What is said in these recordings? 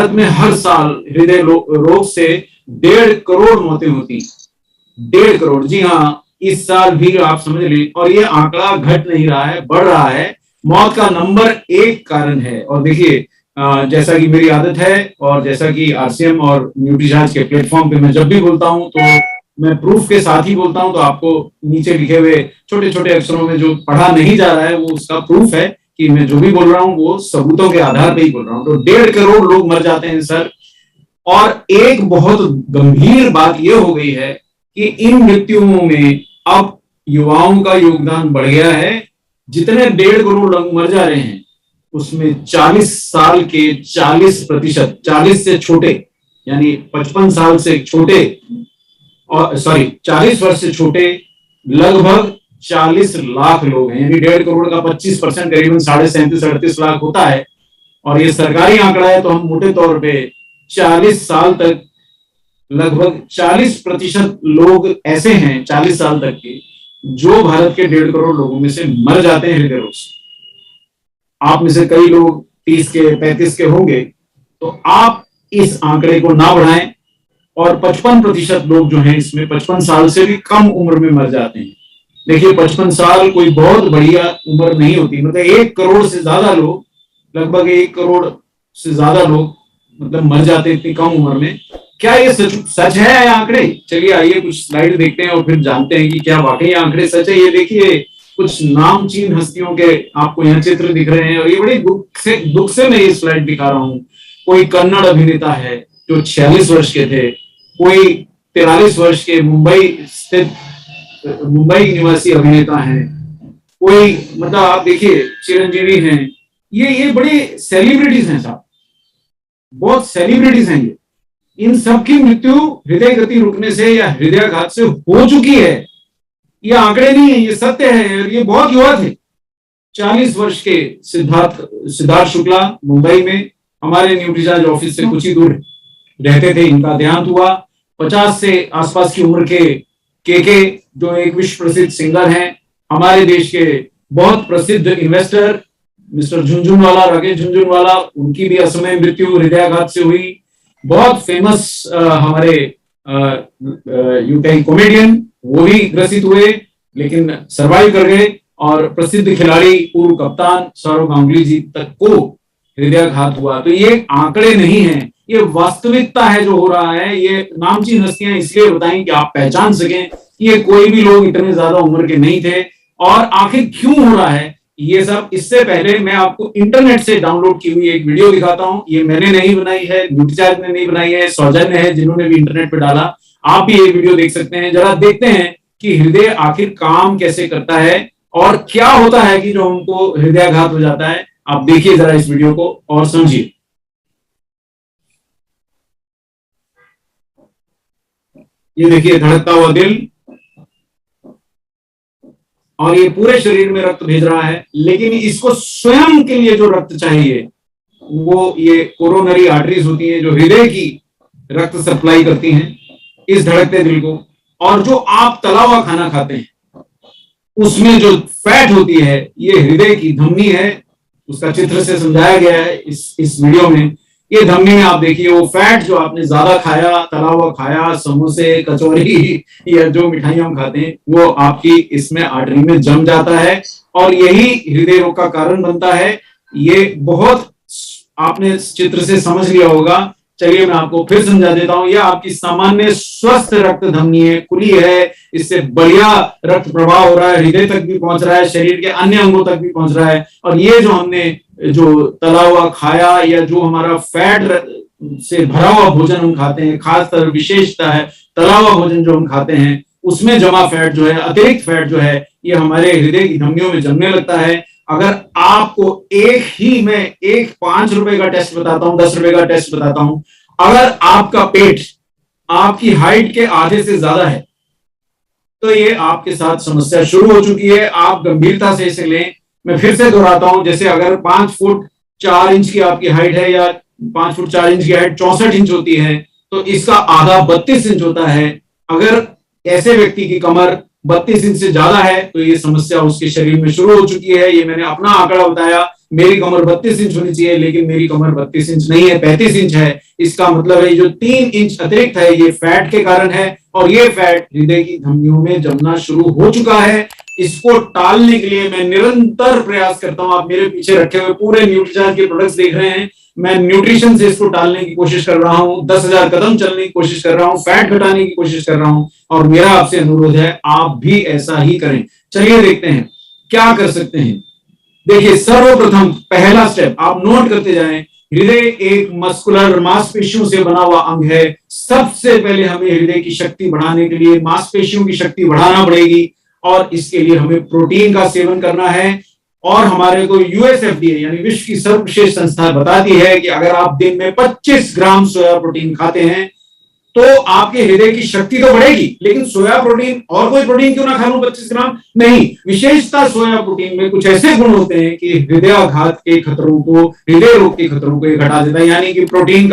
भारत में हर साल हृदय रोग से 1.5 करोड़ मौतें होती हैं। 1.5 करोड़, जी हाँ, इस साल भी आप समझ लें। और ये आंकड़ा घट नहीं रहा है, बढ़ रहा है। मौत का नंबर 1 कारण है। और देखिए, जैसा कि मेरी आदत है और जैसा कि आरसीएम और न्यूट्रीचार्ज के प्लेटफॉर्म पे मैं जब भी बोलता हूं तो मैं प्रूफ के साथ ही बोलता हूं। तो आपको नीचे लिखे हुए छोटे छोटे अक्षरों में जो पढ़ा नहीं जा रहा है वो उसका प्रूफ है कि मैं जो भी बोल रहा हूं वो सबूतों के आधार पर ही बोल रहा हूं। तो 1.5 करोड़ लोग मर जाते हैं सर। और एक बहुत गंभीर बात यह हो गई है कि इन मृत्युओं में अब युवाओं का योगदान बढ़ गया है। जितने 1.5 करोड़ लोग मर जा रहे हैं उसमें 40 साल के 40%, 40 से छोटे यानी 55 साल से छोटे, और 40 वर्ष से छोटे लगभग 40 लाख लोग हैं। यानी 1.5 करोड़ का 25% करीबन 37.5-38 लाख होता है। और ये सरकारी आंकड़ा है, तो हम मोटे तौर पे 40 साल तक लगभग 40% लोग ऐसे हैं 40 साल तक के जो भारत के 1.5 करोड़ लोगों में से मर जाते हैं हृदय रोग से। आप में से कई लोग 30 के 35 के होंगे, तो आप इस आंकड़े को ना बढ़ाएं। और 55% लोग जो हैं इसमें 55 साल से भी कम उम्र में मर जाते हैं। देखिए, 55 साल कोई बहुत बढ़िया उम्र नहीं होती। मतलब 1 करोड़ से ज्यादा लोग, लगभग 1 करोड़ से ज्यादा लोग मतलब मर जाते हैं इतनी कम उम्र में। क्या ये सच है आंकड़े? चलिए आइए कुछ स्लाइड देखते हैं और फिर जानते हैं कि क्या वाकई आंकड़े सच है। ये देखिए, कुछ नामचीन हस्तियों के आपको यहाँ चित्र दिख रहे हैं। और ये बड़े दुख से मैं ये स्लाइड दिखा रहा हूँ। कोई कन्नड़ अभिनेता है जो 46 वर्ष के थे, कोई 43 वर्ष के मुंबई निवासी अभिनेता हैं, कोई मतलब आप देखिए चिरंजीवी हैं। ये बड़े सेलिब्रिटीज हैं साहब, बहुत सेलिब्रिटीज हैं ये। इन सब की मृत्यु हृदय गति रुकने से या हृदयाघात से हो चुकी है। ये आंकड़े नहीं है, ये सत्य है। और ये बहुत युवा थे। 40 वर्ष के सिद्धार्थ शुक्ला मुंबई में हमारे न्यूट्रीचार्ज ऑफिस से कुछ ही दूर रहते थे, इनका देहांत हुआ। 50 से आसपास की उम्र के जो एक विश्व प्रसिद्ध सिंगर हैं, हमारे देश के बहुत प्रसिद्ध इन्वेस्टर मिस्टर झुनझुनवाला, राकेश झुनझुनवाला, उनकी भी असमय मृत्यु हृदयाघात से हुई। बहुत फेमस हमारे यूके कॉमेडियन, वो भी ग्रसित हुए लेकिन सरवाइव कर गए। और प्रसिद्ध खिलाड़ी पूर्व कप्तान सौरव गांगुली जी तक को हृदयाघात हुआ। तो ये आंकड़े नहीं है, ये वास्तविकता है जो हो रहा है। ये नामचीन हस्तियां इसलिए बताएं कि आप पहचान सकें कि ये कोई भी लोग इतने ज्यादा उम्र के नहीं थे। और आखिर क्यों हो रहा है ये सब, इससे पहले मैं आपको इंटरनेट से डाउनलोड की हुई एक वीडियो दिखाता हूं। ये मैंने नहीं बनाई है, न्यूट्रीचार्ज ने नहीं बनाई है, सौजन्य है जिन्होंने भी इंटरनेट पे डाला। आप भी ये वीडियो देख सकते हैं। जरा देखते हैं कि हृदय आखिर काम कैसे करता है और क्या होता है कि जो हमको हृदयाघात हो जाता है। आप देखिए जरा इस वीडियो को और समझिए। ये देखिए धड़कता हुआ दिल, और ये पूरे शरीर में रक्त भेज रहा है। लेकिन इसको स्वयं के लिए जो रक्त चाहिए वो ये कोरोनरी आर्टरीज होती हैं जो हृदय की रक्त सप्लाई करती हैं इस धड़कते दिल को। और जो आप तला हुआ खाना खाते हैं उसमें जो फैट होती है ये हृदय की धमनी है, उसका चित्र से समझाया गया है इस वीडियो में। ये धमनी में आप देखिए वो फैट जो आपने ज्यादा खाया, तला हुआ खाया, समोसे, कचौरी या जो मिठाइयां हम खाते हैं, वो आपकी इसमें आर्टरी में जम जाता है और यही हृदय रोग का कारण बनता है। ये बहुत आपने चित्र से समझ लिया होगा। चलिए मैं आपको फिर समझा देता हूं। यह आपकी सामान्य स्वस्थ रक्त धमनी है, खुली है, इससे बढ़िया रक्त प्रवाह हो रहा है, हृदय तक भी पहुंच रहा है, शरीर के अन्य अंगों तक भी पहुंच रहा है। और ये जो हमने जो तला हुआ खाया या जो हमारा फैट से भरा हुआ भोजन हम खाते हैं, खासकर विशेषता है तला हुआ भोजन जो हम खाते हैं, उसमें जमा फैट जो है, अतिरिक्त फैट जो है, ये हमारे हृदय की धमनियों में जमने लगता है। अगर आपको मैं एक 5 रुपए का टेस्ट बताता हूं, 10 रुपए का टेस्ट बताता हूं। अगर आपका पेट आपकी हाइट के आधे से ज्यादा है तो ये आपके साथ समस्या शुरू हो चुकी है। आप गंभीरता से इसे लें। मैं फिर से दोहराता हूं, जैसे अगर 5 फुट 4 इंच की आपकी हाइट है या 5 फुट 4 इंच की हाइट 64 इंच होती है तो इसका आधा 32 इंच होता है। अगर ऐसे व्यक्ति की कमर 32 इंच से ज्यादा है तो ये समस्या उसके शरीर में शुरू हो चुकी है। ये मैंने अपना आंकड़ा बताया मेरी कमर 32 इंच होनी चाहिए, लेकिन मेरी कमर 32 इंच नहीं है, 35 इंच है। इसका मतलब है जो 3 इंच अतिरिक्त है ये फैट के कारण है, और ये फैट हृदय की धमनियों में जमना शुरू हो चुका है। इसको टालने के लिए मैं निरंतर प्रयास करता हूं। आप मेरे पीछे रखे हुए पूरे न्यूट्रीचार्ज के प्रोडक्ट्स देख रहे हैं। मैं न्यूट्रिशन से इसको टालने की कोशिश कर रहा हूं, 10,000 कदम चलने की कोशिश कर रहा हूं, फैट घटाने की कोशिश कर रहा हूं, और मेरा आपसे अनुरोध है आप भी ऐसा ही करें। चलिए देखते हैं क्या कर सकते हैं। देखिए, सर्वप्रथम पहला स्टेप आप नोट करते जाएं। हृदय एक मस्कुलर मांसपेशियों से बना हुआ अंग है। सबसे पहले हमें हृदय की शक्ति बढ़ाने के लिए मांसपेशियों की शक्ति बढ़ाना पड़ेगी, और इसके लिए हमें प्रोटीन का सेवन करना है। और हमारे को यूएसएफडीए यानी विश्व की सर्वश्रेष्ठ संस्था बताती है कि अगर आप दिन में 25 ग्राम सोया प्रोटीन खाते हैं तो आपके हृदय की शक्ति तो बढ़ेगी, लेकिन सोया प्रोटीन और कोई प्रोटीन क्यों ना खा लूं 25 ग्राम? नहीं, विशेषता सोया प्रोटीन में कुछ ऐसे गुण होते हैं कि हृदयाघात के खतरों को, हृदय रोग के खतरों को घटा देता है। यानी कि प्रोटीन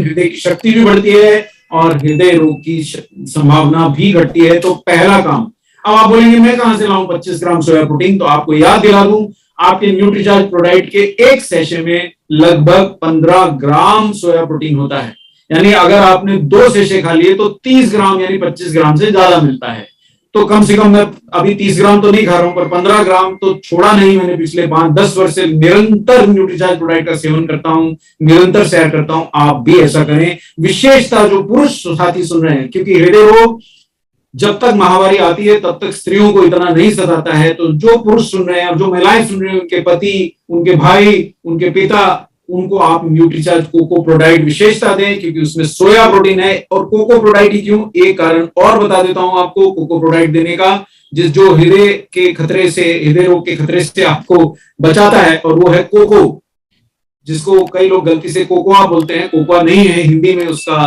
हृदय की शक्ति भी बढ़ती है और हृदय रोग की संभावना भी घटती है। तो पहला काम, अब आप बोलेंगे मैं कहां से लाऊं 25 ग्राम सोया प्रोटीन? तो आपको याद दिला दूं, आपके न्यूट्रीचार्ज प्रोडाइट के एक सेशे में लगभग 15 ग्राम सोया प्रोटीन होता है। यानी अगर आपने 2 सेशे खा लिए तो 30 ग्राम यानी 25 ग्राम से ज्यादा मिलता है। तो कम से कम मैं अभी 30 ग्राम तो नहीं खा रहा हूं, पर 15 ग्राम तो छोड़ा नहीं मैंने। पिछले 5-10 वर्ष से निरंतर न्यूट्रीचार्ज प्रोडाइट का सेवन करता हूं, निरंतर शेयर करता हूं। आप भी ऐसा करें। विशेषता जो पुरुष साथी सुन रहे हैं, क्योंकि हृदय रोग जब तक महामारी आती है तब तक स्त्रियों को इतना नहीं सताता है, तो जो पुरुष सुन रहे हैं और जो महिलाएं सुन रही हैं, उनके पति, उनके भाई, उनके पिता, उनको आप न्यूट्रीचार्ज कोको प्रोडाइट विशेषता दें, क्योंकि उसमें सोया प्रोटीन है। और कोको प्रोडाइट ही क्यों, एक कारण और बता देता हूं आपको कोको प्रोडाइट देने का, जो हृदय के खतरे से, हृदय रोग के खतरे से आपको बचाता है, और वो है कोको, जिसको कई लोग गलती से कोकोआ बोलते हैं। कोकोआ नहीं है, हिंदी में उसका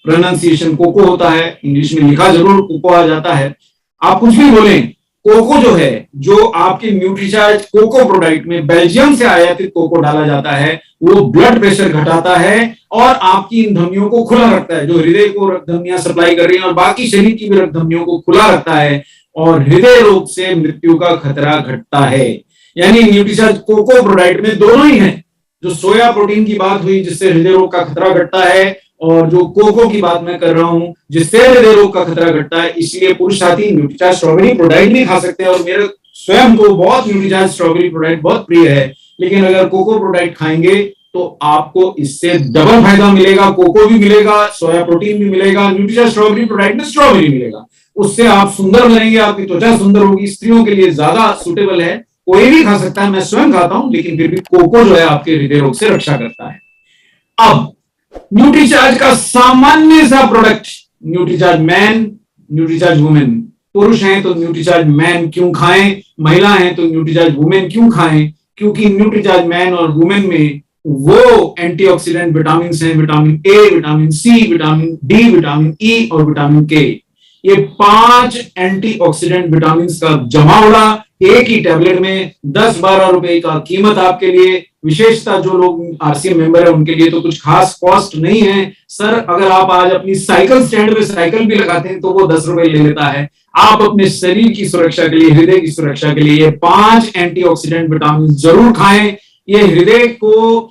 प्रोनाउंसिएशन कोको होता है, इंग्लिश में लिखा जरूर कोकोआ जाता है। आप कुछ भी बोलें, कोको जो है, जो आपके न्यूट्रीचार्ज कोको प्रोडक्ट में बेल्जियम से आयातित कोको डाला जाता है, वो ब्लड प्रेशर घटाता है और आपकी इन धमनियों को खुला रखता है। जो हृदय को रक्त धमनियां सप्लाई कर रही हैं और बाकी शरीर की भी रक्त धमनियों को खुला रखता है, और हृदय रोग से मृत्यु का खतरा घटता है। यानी न्यूट्रीचार्ज कोको प्रोडक्ट में दोनों ही है। जो सोया प्रोटीन की बात हुई जिससे हृदय रोग का खतरा घटता है, और जो कोको की बात मैं कर रहा हूं जिससे हृदय रोग का खतरा घटता है। इसलिए पुरुष साथी न्यूट्रीचार्ज स्ट्रॉबेरी प्रोडाइट नहीं खा सकते, और मेरे स्वयं को बहुत न्यूट्रीचार्ज स्ट्रॉबेरी प्रोडाइट बहुत प्रिय है, लेकिन अगर कोको प्रोडाइट खाएंगे तो आपको इससे डबल फायदा मिलेगा। कोको भी मिलेगा, सोया प्रोटीन भी मिलेगा, न्यूट्रीचार्ज स्ट्रॉबेरी प्रोडाइट में स्ट्रॉबेरी मिलेगा। उससे आप सुंदर बनेंगे, आपकी त्वचा सुंदर होगी। स्त्रियों के लिए ज्यादा सुटेबल है, कोई भी खा सकता है, मैं स्वयं खाता हूं, लेकिन फिर भी कोको जो है आपके हृदय रोग से रक्षा करता है। अब न्यूट्रीचार्ज का सामान्य सा product, Nutricharge man, Nutricharge women. पुरुष हैं तो न्यूट्रीचार्ज मैन क्यों खाएं, महिला हैं तो न्यूट्रीचार्ज वुमेन क्यों खाएं? क्योंकि न्यूट्रीचार्ज मैन और वुमेन में वो एंटीऑक्सीडेंट विटामिन हैं, vitamin A, vitamin C, vitamin D, vitamin E और विटामिन के। ये 5 एंटीऑक्सीडेंट विटामिन का जमावड़ा एक ही टैबलेट में, 10-12 रुपए का कीमत आपके लिए। विशेषता जो लोग आरसीएम मेंबर है उनके लिए तो कुछ खास कॉस्ट नहीं है। सर, अगर आप आज अपनी साइकिल स्टैंड में साइकिल भी लगाते हैं तो वो 10 रुपए ले लेता है। आप अपने शरीर की सुरक्षा के लिए, हृदय की सुरक्षा के लिए ये 5 एंटीऑक्सीडेंट विटामिन जरूर खाएं। ये हृदय को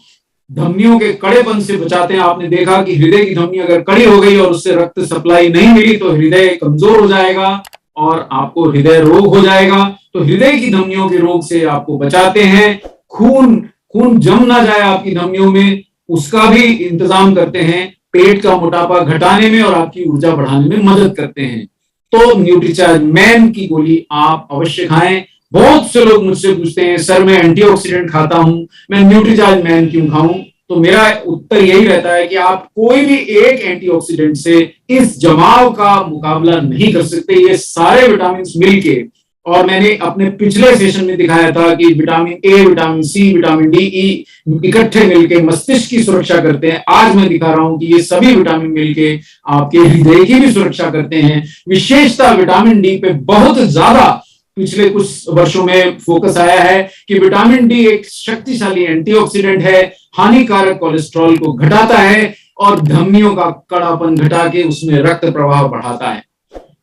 धमनियों के कड़ेपन से बचाते हैं। आपने देखा कि हृदय की धमनी अगर कड़ी हो गई और उससे रक्त सप्लाई नहीं मिली तो हृदय कमजोर हो जाएगा और आपको हृदय रोग हो जाएगा। तो हृदय की धमनियों के रोग से आपको बचाते हैं। खून जम ना जाए आपकी धमनियों में, उसका भी इंतजाम करते हैं। पेट का मोटापा घटाने में और आपकी ऊर्जा बढ़ाने में मदद करते हैं। तो न्यूट्रीचार्ज मैन की गोली आप अवश्य खाएं। बहुत से लोग मुझसे पूछते हैं, सर मैं एंटीऑक्सीडेंट खाता हूं, मैं न्यूट्रीचार्ज मैन क्यों खाऊं? तो मेरा उत्तर यही रहता है कि आप कोई भी एक एंटीऑक्सीडेंट से इस जमाव का मुकाबला नहीं कर सकते। ये सारे विटामिन मिलके, और मैंने अपने पिछले सेशन में दिखाया था कि vitamin A, vitamin C, vitamin D, E इकट्ठे मिलके मस्तिष्क की सुरक्षा करते हैं। आज मैं दिखा रहा हूं कि ये सभी विटामिन मिलके आपके हृदय की भी सुरक्षा करते हैं। विशेषता विटामिन डी पे बहुत ज्यादा पिछले कुछ वर्षों में फोकस आया है कि विटामिन डी एक शक्तिशाली एंटीऑक्सीडेंट है, हानिकारक कोलेस्ट्रॉल को घटाता है और धमनियों का कड़ापन घटा के उसमें रक्त प्रवाह बढ़ाता है।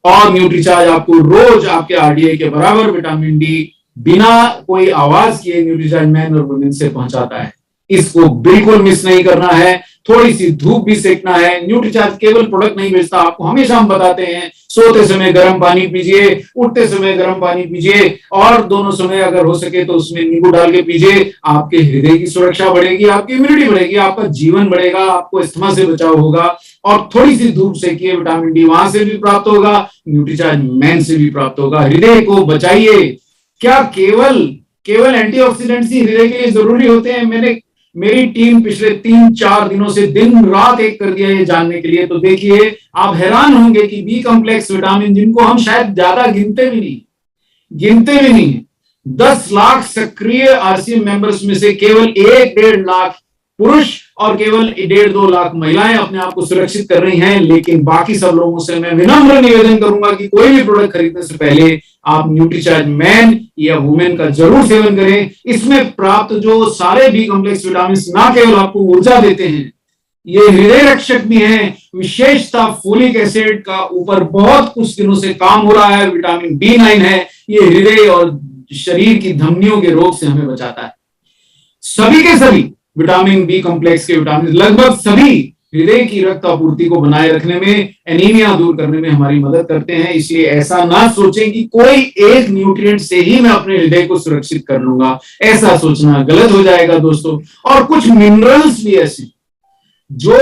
और न्यूट्रीचार्ज आपको रोज आपके आरडीए के बराबर विटामिन डी बिना कोई आवाज किए न्यूट्रीचार्ज मैन और वुमेन से पहुंचाता है। इसको बिल्कुल मिस नहीं करना है। थोड़ी सी धूप भी सेकना है। न्यूट्रीचार्ज केवल प्रोडक्ट नहीं बेचता, आपको हमेशा हम बताते हैं सोते समय गर्म पानी पीजिए, उठते समय गर्म पानी पीजिए, और दोनों समय अगर हो सके तो उसमें नींबू डाल के पीजिए। आपके हृदय की सुरक्षा बढ़ेगी, आपकी इम्यूनिटी बढ़ेगी, आपका जीवन बढ़ेगा, आपको अस्थमा से बचाव होगा। और थोड़ी सी धूप सेकिए, विटामिन डी वहां से भी प्राप्त होगा, न्यूट्रीचार्ज मैन से भी प्राप्त होगा। हृदय को बचाइए। क्या केवल केवल एंटीऑक्सीडेंट्स ही हृदय के लिए जरूरी होते हैं? मेरी टीम पिछले 3-4 दिनों से दिन रात एक कर दिया ये जानने के लिए। तो देखिए, आप हैरान होंगे कि बी कॉम्प्लेक्स विटामिन, जिनको हम शायद ज्यादा गिनते भी नहीं, 10 लाख सक्रिय आरसीएम मेंबर्स में से केवल 1-1.5 लाख पुरुष और केवल 1.5-2 लाख महिलाएं अपने आप को सुरक्षित कर रही हैं। लेकिन बाकी सब लोगों से मैं विनम्र निवेदन करूंगा कि कोई भी प्रोडक्ट खरीदने से पहले आप न्यूट्रीचार्ज मैन या वुमेन का जरूर सेवन करें। इसमें प्राप्त जो सारे बी कॉम्प्लेक्स विटामिन ना केवल आपको ऊर्जा देते हैं, ये हृदय रक्षक भी हैं। विशेषता फोलिक एसिड का ऊपर बहुत कुछ दिनों से काम हो रहा है। विटामिन B9 है, ये हृदय और शरीर की धमनियों के रोग से हमें बचाता है। सभी के सभी विटामिन बी कॉम्प्लेक्स के विटामिन लगभग सभी हृदय की रक्त आपूर्ति को बनाए रखने में, एनीमिया दूर करने में हमारी मदद करते हैं। इसलिए ऐसा ना सोचें कि कोई एक न्यूट्रिएंट से ही मैं अपने हृदय को सुरक्षित कर लूंगा। ऐसा सोचना गलत हो जाएगा दोस्तों। और कुछ मिनरल्स भी ऐसे जो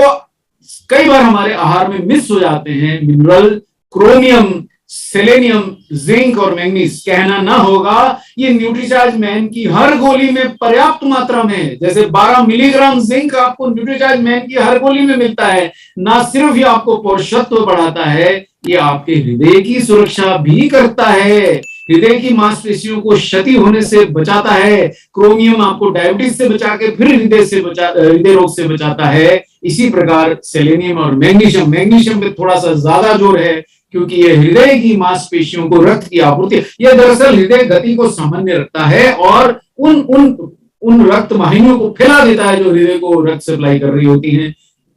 कई बार हमारे आहार में मिस हो जाते हैं, मिनरल क्रोमियम, सेलेनियम, जिंक और मैंगनीज। कहना ना होगा, ये न्यूट्रीचार्ज मैन की हर गोली में पर्याप्त मात्रा में है। जैसे 12 मिलीग्राम जिंक आपको न्यूट्रीचार्ज मैन की हर गोली में मिलता है। ना सिर्फ ये आपको पौरुषत्व बढ़ाता है, ये आपके हृदय की सुरक्षा भी करता है। हृदय की मांसपेशियों को क्षति होने से बचाता है। क्रोमियम आपको डायबिटीज से बचा के फिर हृदय रोग से बचाता है। इसी प्रकार सेलेनियम और मैग्नीशियम पे थोड़ा सा ज्यादा जोर है, क्योंकि ये हृदय की मांसपेशियों को रक्त की आपूर्ति, यह दरअसल हृदय गति को सामान्य रखता है और उन रक्त वाहिनियों को फैला देता है जो हृदय को रक्त सप्लाई कर रही होती हैं।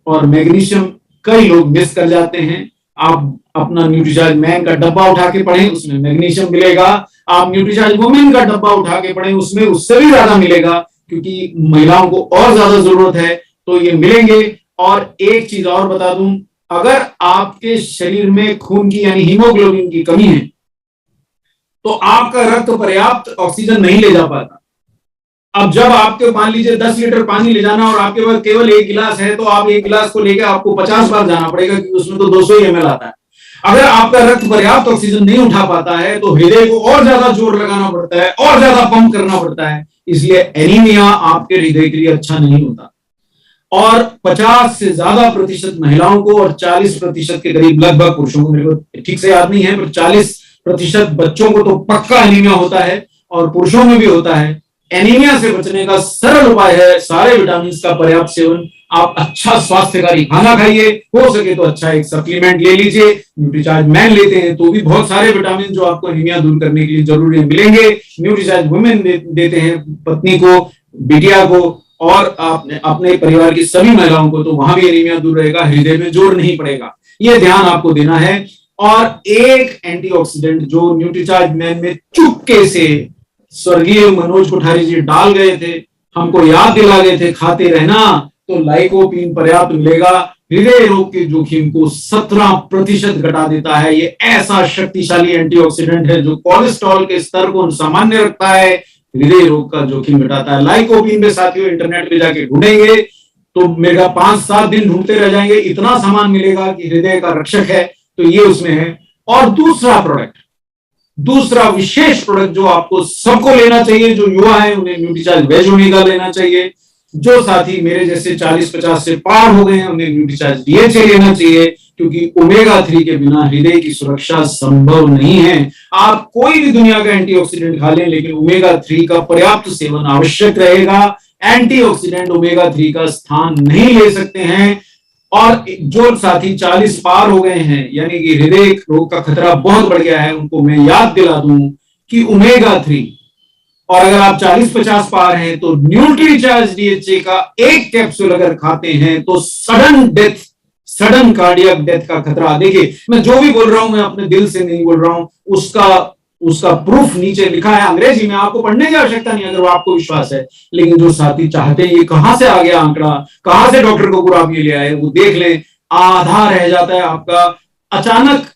और मैग्नीशियम कई लोग मिस कर जाते हैं। आप अपना न्यूट्रीचार्ज मैन का डब्बा उठा के पढ़ें, उसमें मैग्नीशियम मिलेगा। आप न्यूट्रीचार्ज वुमेन का डब्बा उठा के पढ़ें, उसमें उससे भी ज्यादा मिलेगा, क्योंकि महिलाओं को और ज्यादा जरूरत है, तो ये मिलेंगे। और एक चीज और बता दूं, अगर आपके शरीर में खून की यानी हीमोग्लोबिन की कमी है, तो आपका रक्त पर्याप्त ऑक्सीजन नहीं ले जा पाता। अब जब आपके मान लीजिए 10 लीटर पानी ले जाना और आपके पास केवल 1 गिलास है, तो आप 1 गिलास को लेकर आपको 50 बार जाना पड़ेगा, क्योंकि उसमें तो 200 ml आता है। अगर आपका रक्त पर्याप्त ऑक्सीजन नहीं उठा पाता है, तो हृदय को और ज्यादा जोर लगाना पड़ता है, और ज्यादा पंप करना पड़ता है। इसलिए एनीमिया आपके हृदय के लिए अच्छा नहीं होता। और 50 से ज्यादा प्रतिशत महिलाओं को और 40% के करीब लगभग पुरुषों को, मेरे को ठीक से याद नहीं है, पर 40% बच्चों को तो पक्का एनीमिया होता है और पुरुषों में भी होता है। एनीमिया से बचने का सरल उपाय है सारे विटामिन का पर्याप्त सेवन। आप अच्छा स्वास्थ्यकारी खाना खाइए, हो सके तो अच्छा एक सप्लीमेंट ले लीजिए। न्यूट्रीचार्ज मैन लेते हैं तो भी बहुत सारे विटामिन जो आपको एनीमिया दूर करने के लिए जरूरी मिलेंगे। न्यूट्रीचार्ज वुमेन देते हैं पत्नी को, बिटिया को और अपने परिवार की सभी महिलाओं को, तो वहां भी एनीमिया दूर रहेगा, हृदय में जोर नहीं पड़ेगा। यह ध्यान आपको देना है। और एक एंटीऑक्सीडेंट जो न्यूट्रीचार्ज मैन में चुपके से स्वर्गीय मनोज कोठारी जी डाल गए थे, हमको याद दिला गए थे, खाते रहना, तो लाइकोपीन पर्याप्त मिलेगा। हृदय रोग के जोखिम को 17% घटा देता है। ये ऐसा शक्तिशाली एंटीऑक्सीडेंट है जो कोलेस्ट्रॉल के स्तर को सामान्य रखता है, हृदय रोग का जोखिम घटाता है। लाइकोपीन पे साथियों इंटरनेट पे जाके ढूंढेंगे तो मेरा 5-7 दिन ढूंढते रह जाएंगे, इतना सामान मिलेगा कि हृदय का रक्षक है, तो ये उसमें है। और दूसरा विशेष प्रोडक्ट जो आपको सबको लेना चाहिए, जो युवा है उन्हें न्यूट्रीचार्ज वेज ओमेगा लेना चाहिए। जो साथी मेरे जैसे 40-50 से पार हो गए हैं उन्हें न्यूट्रीचार्ज DHA लेना चाहिए, क्योंकि ओमेगा 3 के बिना हृदय की सुरक्षा संभव नहीं है। आप कोई भी दुनिया का एंटीऑक्सीडेंट खा लें, लेकिन ओमेगा 3 का पर्याप्त सेवन आवश्यक रहेगा। एंटीऑक्सीडेंट ओमेगा 3 का स्थान नहीं ले सकते हैं। और जो साथी 40 पार हो गए हैं, यानी कि हृदय रोग का खतरा बहुत बढ़ गया है, उनको मैं याद दिला दूं कि ओमेगा 3, और अगर आप 40-50 पार हैं तो न्यूट्रीचार्ज DHA का एक कैप्सूल अगर खाते हैं तो सडन कार्डियक डेथ का खतरा, देखिए मैं जो भी बोल रहा हूं मैं अपने दिल से नहीं बोल रहा हूं, उसका उसका प्रूफ नीचे लिखा है अंग्रेजी में, आपको पढ़ने की आवश्यकता नहीं अगर वो आपको विश्वास है। लेकिन जो साथी चाहते हैं ये कहां से आ गया आंकड़ा, कहां से डॉक्टर कपूर आप ये ले आए, वो देख लें, आधा रह जाता है आपका अचानक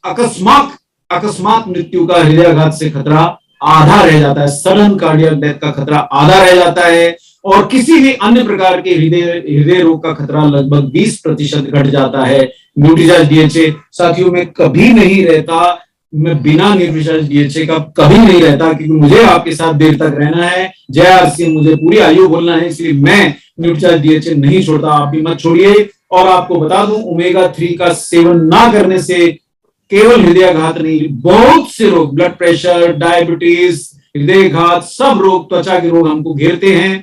अकस्मात मृत्यु का हृदयाघात से खतरा आधा रह जाता है, सडन कार्डियक डेथ का खतरा आधा रह जाता है, और किसी भी अन्य प्रकार के हृदय रोग का खतरा लगभग 20% घट जाता है न्यूट्रीचार्ज डीएचए। साथियों में कभी नहीं रहता, मैं बिना न्यूट्रीचार्ज डीएचए का कभी नहीं रहता, क्योंकि मुझे आपके साथ देर तक रहना है। जय आरसी, मुझे पूरी आयु बोलना है, इसलिए मैं न्यूट्रीचार्ज डीएचए नहीं छोड़ता, आप भी मत छोड़िए। और आपको बता दूं, ओमेगा 3 का सेवन ना करने से केवल हृदयाघात नहीं, बहुत से रोग, ब्लड प्रेशर, डायबिटीज, हृदयघात, सब रोग, त्वचा के रोग हमको घेरते हैं।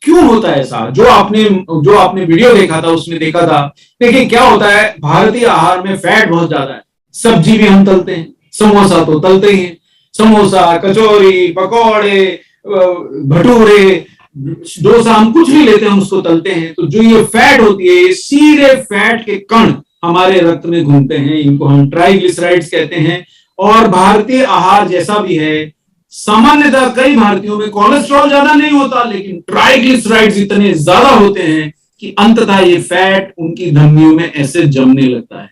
क्यों होता है ऐसा? जो आपने वीडियो देखा था उसमें देखा था। देखिए क्या होता है, भारतीय आहार में फैट बहुत ज्यादा है। सब्जी भी हम तलते हैं, समोसा तो तलते ही हैं, समोसा, कचौरी, पकौड़े, भटूरे, डोसा, हम कुछ भी लेते हैं हम उसको तलते हैं। तो जो ये फैट होती है, ये सीधे फैट के कण हमारे रक्त में घूमते हैं, इनको हम ट्राइग्लिसराइड्स कहते हैं। और भारतीय आहार जैसा भी है, सामान्यतः कई भारतीयों में कोलेस्ट्रॉल ज्यादा नहीं होता, लेकिन ट्राइग्लिसराइड्स इतने ज्यादा होते हैं कि अंततः ये फैट उनकी धमनियों में ऐसे जमने लगता है।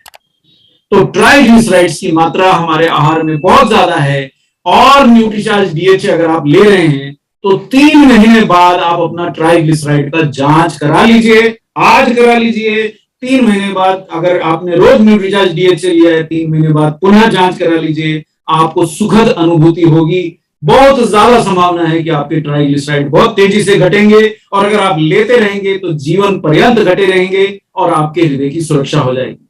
तो ट्राइग्लिसराइड्स की मात्रा हमारे आहार में बहुत ज्यादा है। और न्यूट्रीचार्ज डीएचए अगर आप ले रहे हैं तो 3 महीने बाद आप अपना ट्राइग्लिसराइड का जांच करा लीजिए, आज करा लीजिए। 3 महीने बाद अगर आपने रोज न्यूट्रीचार्ज डीएचए लिया है, 3 महीने बाद पुनः जांच करा लीजिए, आपको सुखद अनुभूति होगी। बहुत ज्यादा संभावना है कि आपके ट्राइग्लिसराइड बहुत तेजी से घटेंगे, और अगर आप लेते रहेंगे तो जीवन पर्यंत घटे रहेंगे और आपके हृदय की सुरक्षा हो जाएगी।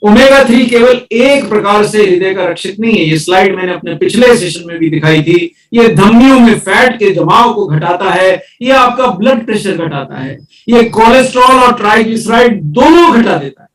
ओमेगा 3 केवल एक प्रकार से हृदय का रक्षक नहीं है, ये स्लाइड मैंने अपने पिछले सेशन में भी दिखाई थी। ये धमनियों में फैट के जमाव को घटाता है, ये आपका ब्लड प्रेशर घटाता है, ये कोलेस्ट्रॉल और ट्राइग्लिसराइड दोनों घटा देता है।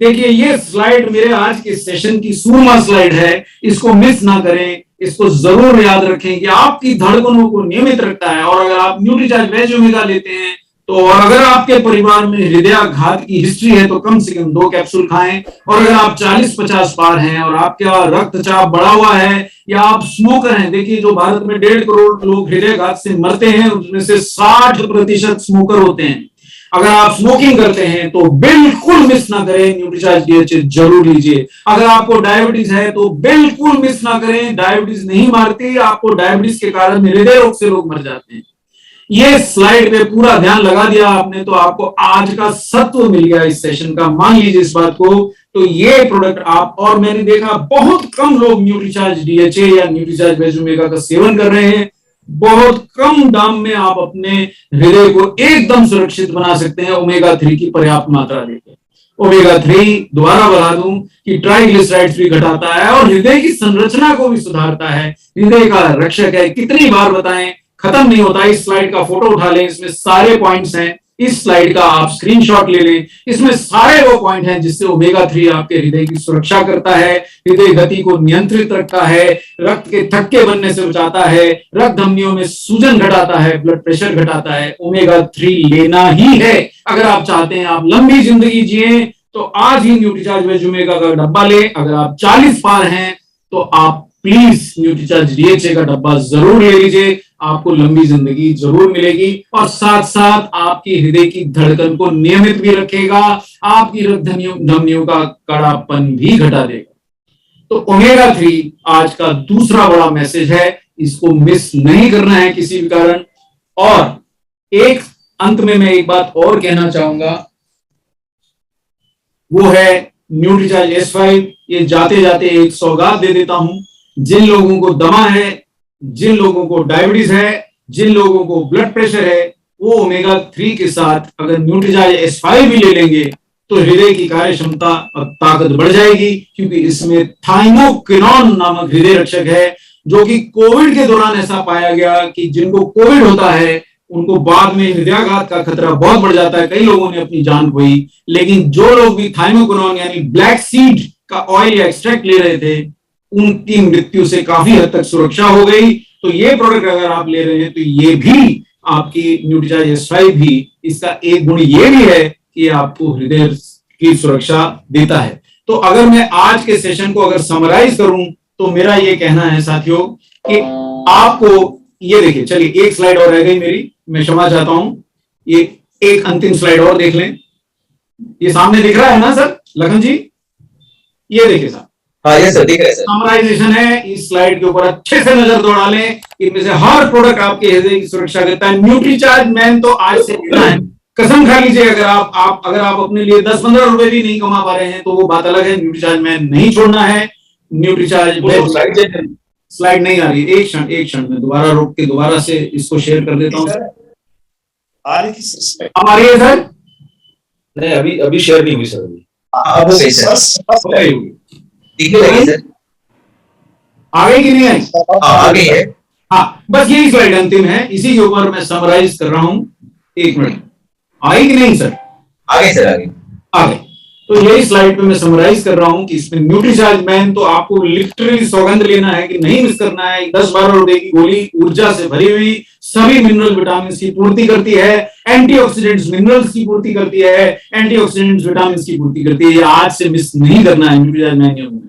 देखिए ये स्लाइड मेरे आज के सेशन की सूरमा स्लाइड है, इसको मिस ना करें, इसको जरूर याद रखें कि आपकी धड़कनों को नियमित रखता है। और अगर आप न्यूट्रीचार्ज वेज ओमेगा लेते हैं तो, और अगर आपके परिवार में हृदयाघात की हिस्ट्री है तो कम से कम 2 कैप्सूल खाएं। और अगर आप 40-50 पार हैं और आपका रक्तचाप बढ़ा हुआ है या आप स्मोकर हैं, देखिए जो भारत में 1.5 करोड़ लोग हृदयाघात से मरते हैं उनमें से 60% स्मोकर होते हैं। अगर आप स्मोकिंग करते हैं तो बिल्कुल मिस ना करें, न्यूट्रीचार्ज डीएचए जरूर लीजिए। अगर आपको डायबिटीज है तो बिल्कुल मिस ना करें, डायबिटीज नहीं मारती, आपको डायबिटीज के कारण हृदय रोग से लोग मर जाते हैं। ये स्लाइड पे पूरा ध्यान लगा दिया आपने तो आपको आज का सत्व मिल गया इस सेशन का, मान लीजिए इस बात को। तो ये प्रोडक्ट आप, और मैंने देखा बहुत कम लोग न्यूट्रीचार्ज डीएचए या न्यूट्रीचार्ज वेज ओमेगा का सेवन कर रहे हैं। बहुत कम दाम में आप अपने हृदय को एकदम सुरक्षित बना सकते हैं ओमेगा 3 की पर्याप्त मात्रा लेकर। ओमेगा 3 दोबारा बता दूं कि ट्राइग्लिसराइड्स भी घटाता है और हृदय की संरचना को भी सुधारता है, हृदय का रक्षक है। कितनी बार बताएं, खत्म नहीं होता। इस स्लाइड का फोटो उठा लें, इसमें सारे पॉइंट्स हैं। इस स्लाइड का आप स्क्रीनशॉट ले लें, इसमें सारे वो पॉइंट हैं जिससे ओमेगा 3 आपके हृदय की सुरक्षा करता है, हृदय गति को नियंत्रित रखता है, रक्त के थक्के बनने से बचाता है, रक्त धमनियों में सूजन घटाता है, ब्लड प्रेशर घटाता है। ओमेगा 3 लेना ही है अगर आप चाहते हैं आप लंबी जिंदगी जिए। तो आज ही न्यूट्रीचार्ज वेज ओमेगा का डब्बा ले। अगर आप 40 पार हैं तो आप प्लीज न्यूट्रीचार्ज डीएचए का डब्बा जरूर ले लीजिए, आपको लंबी जिंदगी जरूर मिलेगी और साथ साथ आपकी हृदय की धड़कन को नियमित भी रखेगा, आपकी रक्त धमनियों का कड़ापन भी घटा देगा। तो ओमेगा 3 आज का दूसरा बड़ा मैसेज है, इसको मिस नहीं करना है किसी भी कारण। और एक अंत में मैं एक बात और कहना चाहूंगा, वो है न्यूट्रीचार्ज S5। ये जाते जाते एक सौगात दे देता हूं, जिन लोगों को दमा है, जिन लोगों को डायबिटीज है, जिन लोगों को ब्लड प्रेशर है, वो ओमेगा 3 के साथ अगर न्यूट्रीचार्ज S5 भी ले लेंगे तो हृदय की कार्य क्षमता और ताकत बढ़ जाएगी, क्योंकि इसमें थाइमोक्विनोन नामक हृदय रक्षक है, जो कि कोविड के दौरान ऐसा पाया गया कि जिनको कोविड होता है उनको बाद में हृदयाघात का खतरा बहुत बढ़ जाता है, कई लोगों ने अपनी जान खोई। लेकिन जो लोग भी थाइमोक्विनोन यानी ब्लैक सीड का ऑयल या एक्सट्रैक्ट ले रहे थे, उनकी मृत्यु से काफी हद तक सुरक्षा हो गई। तो ये प्रोडक्ट अगर आप ले रहे हैं तो ये भी आपकी न्यूट्रीचार्ज S5 भी, इसका एक गुण ये भी है कि आपको हृदय की सुरक्षा देता है। तो अगर मैं आज के सेशन को अगर समराइज करूं तो मेरा ये कहना है साथियों कि आपको ये देखिए, चलिए एक स्लाइड और रह गई मेरी, मैं क्षमा चाहता हूं, ये एक अंतिम स्लाइड और देख लें। ये सामने दिख रहा है ना सर लखन जी? ये देखिए सर, हाँ ये सर दिख रहा है सर। समराइजेशन है, इस स्लाइड के ऊपर अच्छे से नजर दौड़ा लें। इनमें से हर प्रोडक्ट आपके हृदय की सुरक्षा करता है। न्यूट्रीचार्ज मैन तो आज से लेना है, कसम खा लीजिए, अगर आप अपने लिए 10-15 रुपए भी नहीं कमा पा रहे हैं तो वो बात अलग है, न्यूट्रीचार्ज मैन नहीं छोड़ना है। न्यूट्रीचार्ज स्लाइड नहीं आ रही, एक क्षण में दोबारा रोक के दोबारा से इसको शेयर कर देता हूँ। अब आ रही है सर? नहीं, अभी शेयर नहीं हुई सर। अब हो गई सर, आ गई कि नहीं आई? आ गई है। हाँ, बस यही स्लाइड अंतिम है, इसी के ऊपर मैं समराइज कर रहा हूं। एक मिनट, आई कि नहीं सर? आ गई सर, आ गई। तो यही स्लाइड पे मैं समराइज कर रहा हूं कि इसमें न्यूट्रीचार्ज मैन तो आपको लिटरली सौगंध लेना है कि नहीं मिस करना है। 10-12 रुपए की गोली ऊर्जा से भरी हुई, सभी मिनरल विटामिन की पूर्ति करती है, एंटीऑक्सीडेंट्स मिनरल्स की पूर्ति करती है, एंटीऑक्सीडेंट्स विटामिन की पूर्ति करती है। ये आज से मिस नहीं करना है न्यूट्रीचार्ज मैन।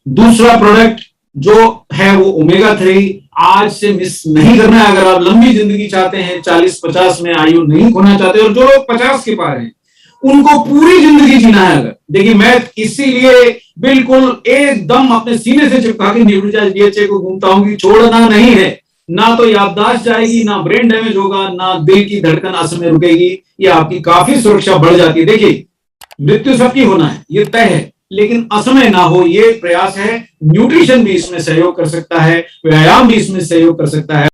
दूसरा प्रोडक्ट जो है वो ओमेगा 3, आज से मिस नहीं करना है। अगर आप लंबी जिंदगी चाहते हैं, 40-50 में आयु नहीं खोना चाहते, और जो लोग 50 के पार हैं उनको पूरी जिंदगी जीना है। अगर देखिए, मैं इसीलिए बिल्कुल एकदम अपने सीने से चिपका के न्यूट्रीचार्ज डीएचए को घूमता हूं कि छोड़ना नहीं है। ना तो याददाश्त जाएगी, ना ब्रेन डैमेज होगा, ना दिल की धड़कन असमय रुकेगी। ये आपकी काफी सुरक्षा बढ़ जाती है। देखिए, मृत्यु सबकी होना है, ये तय है, लेकिन असमय ना हो ये प्रयास है। न्यूट्रिशन भी इसमें सहयोग कर सकता है, व्यायाम भी इसमें सहयोग कर सकता है।